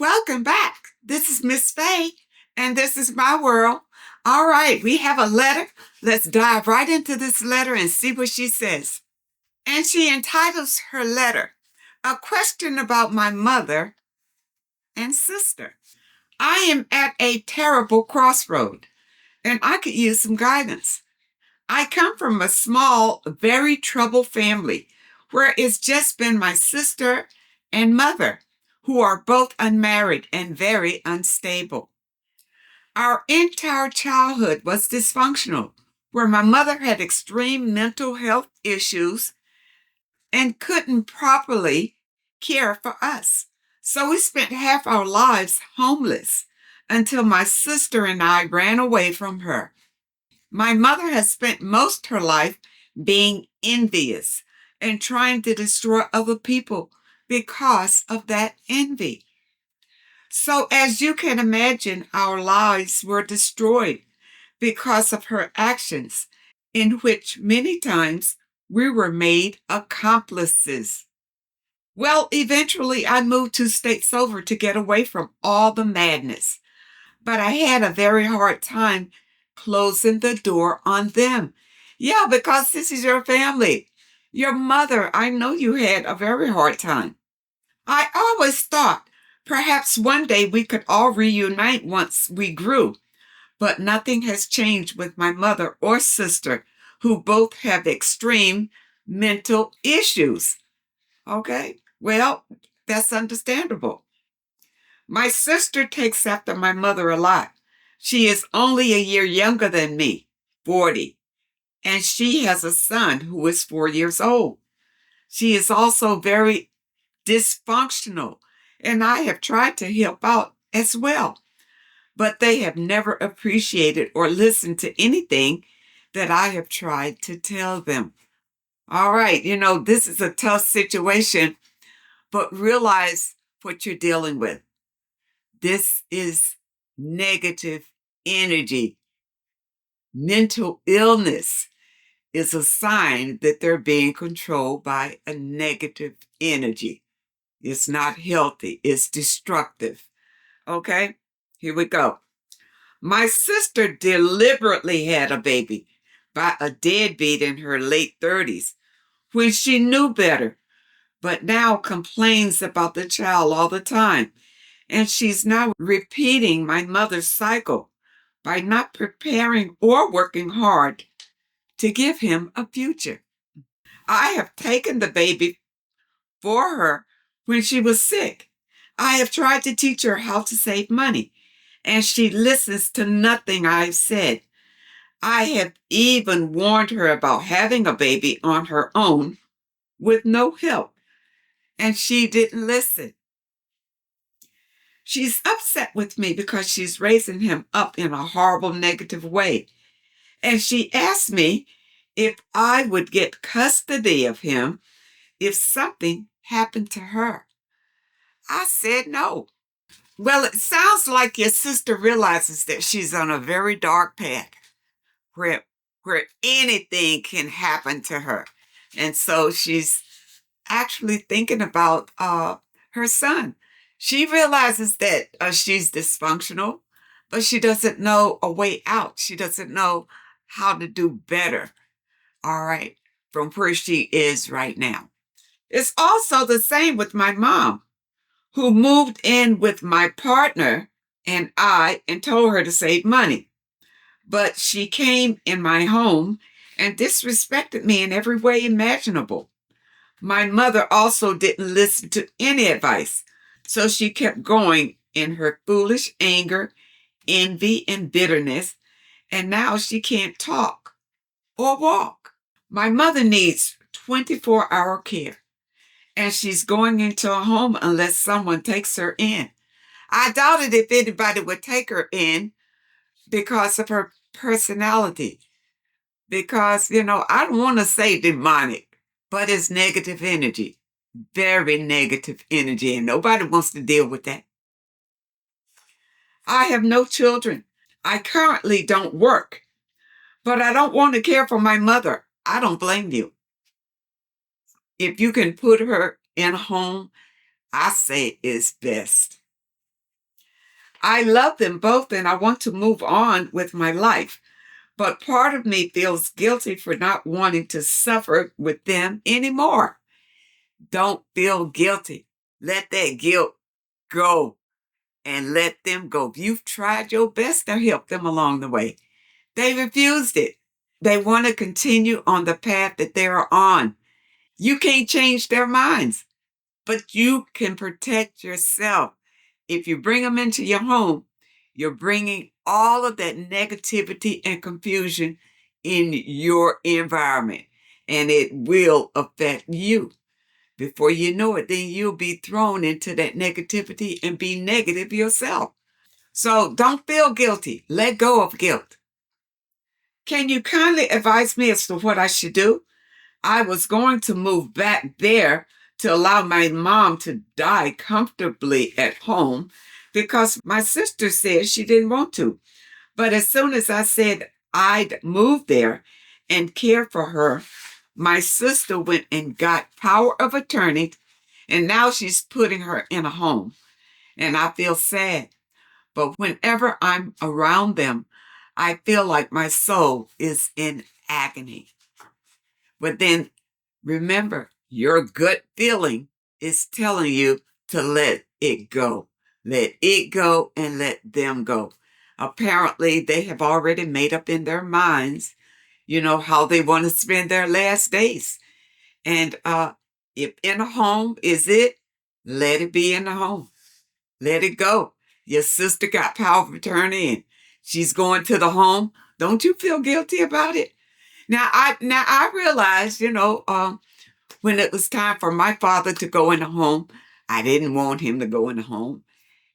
Welcome back. This is Miss Faye, and this is my world. All right, we have a letter. Let's dive right into this letter and see what she says. And she entitles her letter, A Question About My Mother and Sister. I am at a terrible crossroad, and I could use some guidance. I come from a small, very troubled family where it's just been my sister and mother, who are both unmarried and very unstable. Our entire childhood was dysfunctional, where my mother had extreme mental health issues and couldn't properly care for us. So we spent half our lives homeless until my sister and I ran away from her. My mother has spent most her life being envious and trying to destroy other people because of that envy. So, as you can imagine, our lives were destroyed because of her actions, in which many times we were made accomplices. Well, eventually I moved 2 states over to get away from all the madness, but I had a very hard time closing the door on them. Yeah, because this is your family. Your mother, I know you had a very hard time. I always thought perhaps one day we could all reunite once we grew, but nothing has changed with my mother or sister, who both have extreme mental issues. Okay, well, that's understandable. My sister takes after my mother a lot. She is only a year younger than me, 40, and she has a son who is 4 years old. She is also very dysfunctional, and I have tried to help out as well, but they have never appreciated or listened to anything that I have tried to tell them. All right, this is a tough situation, but realize what you're dealing with. This is negative energy. Mental illness is a sign that they're being controlled by a negative energy. It's not healthy, it's destructive. Okay, here we go. My sister deliberately had a baby by a deadbeat in her late 30s when she knew better, but now complains about the child all the time. And she's now repeating my mother's cycle by not preparing or working hard to give him a future. I have taken the baby for her when she was sick. I have tried to teach her how to save money, and she listens to nothing I've said. I have even warned her about having a baby on her own with no help, and she didn't listen. She's upset with me because she's raising him up in a horrible, negative way. And she asked me if I would get custody of him if something happened to her. I said no. Well, it sounds like your sister realizes that she's on a very dark path where, where anything can happen to her. And so she's actually thinking about her son. She realizes that she's dysfunctional, but she doesn't know a way out. She doesn't know how to do better, all right, from where she is right now. It's also the same with my mom, who moved in with my partner and I and told her to save money. But she came in my home and disrespected me in every way imaginable. My mother also didn't listen to any advice, so she kept going in her foolish anger, envy, and bitterness, and now she can't talk or walk. My mother needs 24-hour care, and she's going into a home unless someone takes her in. I doubted if anybody would take her in because of her personality. Because, I don't want to say demonic, but it's negative energy. Very negative energy, and nobody wants to deal with that. I have no children. I currently don't work, but I don't want to care for my mother. I don't blame you. If you can put her in a home, I say it's best. I love them both and I want to move on with my life. But part of me feels guilty for not wanting to suffer with them anymore. Don't feel guilty. Let that guilt go and let them go. You've tried your best to help them along the way. They refused it. They want to continue on the path that they're on. You can't change their minds, but you can protect yourself. If you bring them into your home, you're bringing all of that negativity and confusion in your environment, and it will affect you. Before you know it, then you'll be thrown into that negativity and be negative yourself. So don't feel guilty. Let go of guilt. Can you kindly advise me as to what I should do? I was going to move back there to allow my mom to die comfortably at home because my sister said she didn't want to. But as soon as I said I'd move there and care for her, my sister went and got power of attorney, and now she's putting her in a home. And I feel sad. But whenever I'm around them, I feel like my soul is in agony. But then remember, your gut feeling is telling you to let it go. Let it go and let them go. Apparently, they have already made up in their minds, how they want to spend their last days. And if in a home is it, let it be in the home. Let it go. Your sister got power of attorney and she's going to the home. Don't you feel guilty about it? Now I realized, when it was time for my father to go in the home, I didn't want him to go in the home.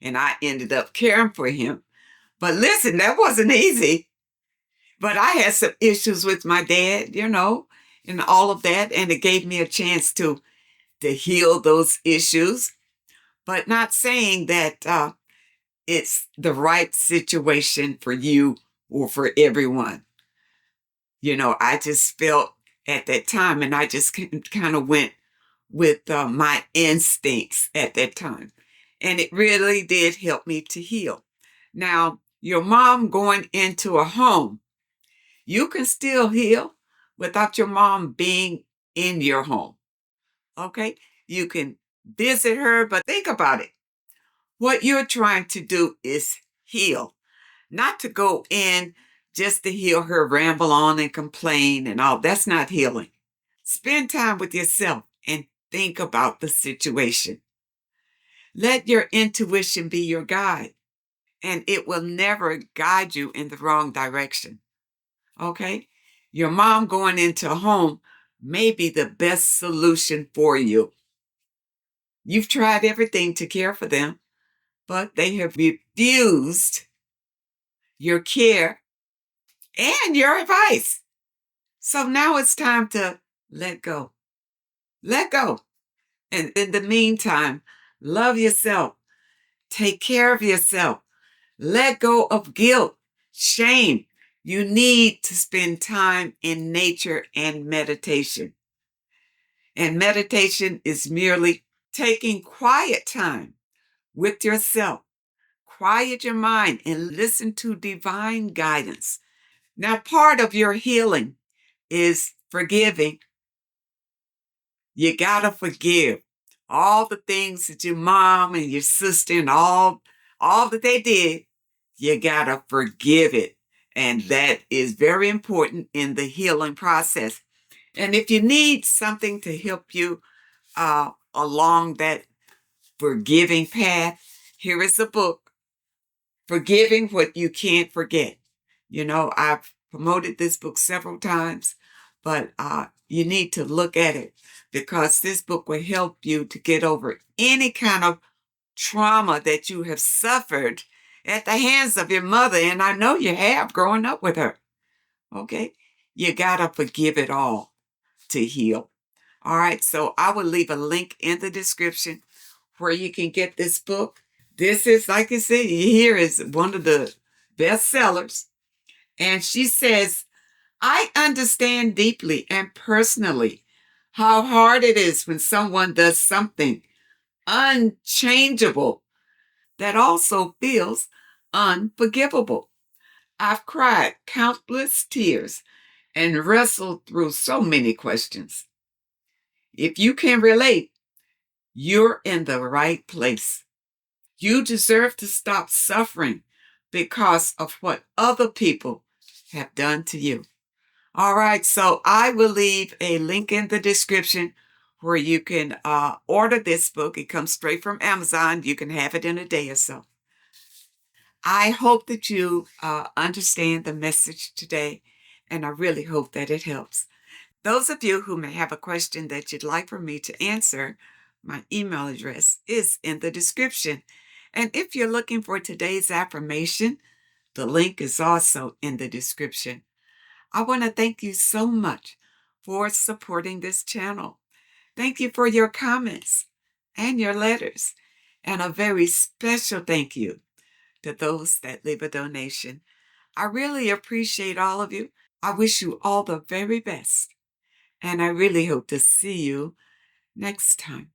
And I ended up caring for him. But listen, that wasn't easy. But I had some issues with my dad, and all of that. And it gave me a chance to heal those issues. But not saying that it's the right situation for you or for everyone. I just felt at that time, and I just kind of went with my instincts at that time. And it really did help me to heal. Now, your mom going into a home, you can still heal without your mom being in your home. Okay? You can visit her, but think about it. What you're trying to do is heal, not to go in just to hear her ramble on and complain and all. That's not healing. Spend time with yourself and think about the situation. Let your intuition be your guide, and it will never guide you in the wrong direction. Okay? Your mom going into a home may be the best solution for you. You've tried everything to care for them, but they have refused your care and your advice. So now it's time to let go. Let go. And in the meantime, love yourself. Take care of yourself. Let go of guilt, shame. You need to spend time in nature and meditation. And meditation is merely taking quiet time with yourself. Quiet your mind and listen to divine guidance. Now, part of your healing is forgiving. You gotta forgive all the things that your mom and your sister and all that they did. You gotta forgive it. And that is very important in the healing process. And if you need something to help you along that forgiving path, here is a book, Forgiving What You Can't Forget. I've promoted this book several times, but you need to look at it because this book will help you to get over any kind of trauma that you have suffered at the hands of your mother. And I know you have growing up with her. Okay? You got to forgive it all to heal. All right. So I will leave a link in the description where you can get this book. This is, like I said, here is one of the best sellers. And she says, I understand deeply and personally how hard it is when someone does something unchangeable that also feels unforgivable. I've cried countless tears and wrestled through so many questions. If you can relate, you're in the right place. You deserve to stop suffering because of what other people have done to you. All right, so I will leave a link in the description where you can order this book. It comes straight from Amazon. You can have it in a day or so. I hope that you understand the message today, and I really hope that it helps. Those of you who may have a question that you'd like for me to answer, my email address is in the description. And if you're looking for today's affirmation, the link is also in the description. I want to thank you so much for supporting this channel. Thank you for your comments and your letters. And a very special thank you to those that leave a donation. I really appreciate all of you. I wish you all the very best. And I really hope to see you next time.